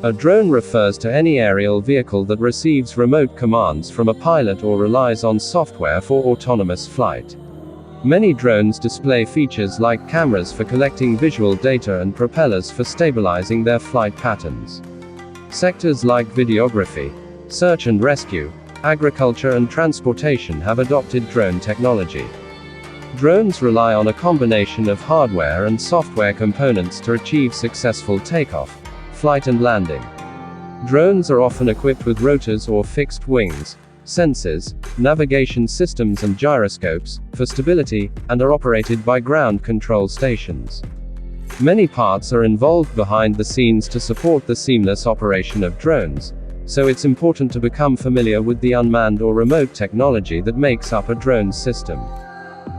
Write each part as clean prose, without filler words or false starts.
A drone refers to any aerial vehicle that receives remote commands from a pilot or relies on software for autonomous flight. Many drones display features like cameras for collecting visual data and propellers for stabilizing their flight patterns. Sectors like videography, search and rescue, agriculture and transportation have adopted drone technology. Drones rely on a combination of hardware and software components to achieve successful takeoff, flight and landing. Drones are often equipped with rotors or fixed wings, sensors, navigation systems and gyroscopes, for stability, and are operated by ground control stations. Many parts are involved behind the scenes to support the seamless operation of drones, so it's important to become familiar with the unmanned or remote technology that makes up a drone system.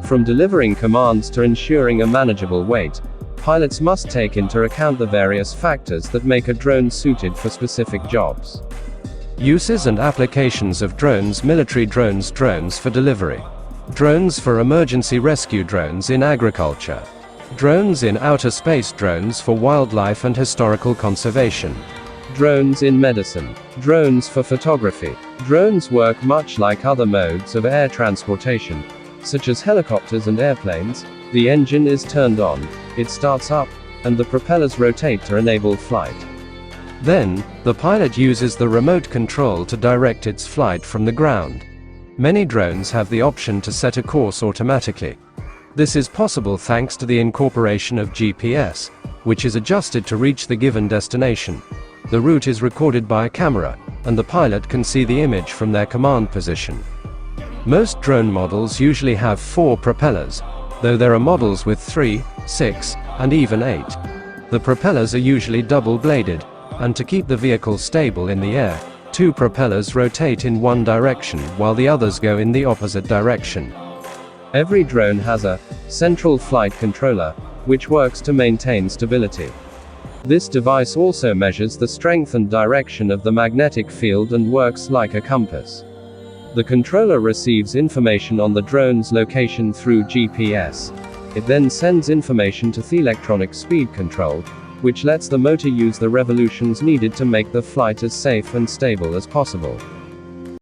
From delivering commands to ensuring a manageable weight, pilots must take into account the various factors that make a drone suited for specific jobs. Uses and applications of drones: military drones, drones for delivery, drones for emergency rescue, drones in agriculture, drones in outer space, drones for wildlife and historical conservation, drones in medicine, drones for photography. Drones work much like other modes of air transportation, such as helicopters and airplanes. The engine is turned on, it starts up, and the propellers rotate to enable flight. Then, the pilot uses the remote control to direct its flight from the ground. Many drones have the option to set a course automatically. This is possible thanks to the incorporation of GPS, which is adjusted to reach the given destination. The route is recorded by a camera, and the pilot can see the image from their command position. Most drone models usually have 4 propellers, though there are models with 3, 6, and even 8. The propellers are usually double-bladed, and to keep the vehicle stable in the air, 2 propellers rotate in one direction while the others go in the opposite direction. Every drone has a central flight controller, which works to maintain stability. This device also measures the strength and direction of the magnetic field and works like a compass. The controller receives information on the drone's location through GPS. It then sends information to the electronic speed control, which lets the motor use the revolutions needed to make the flight as safe and stable as possible.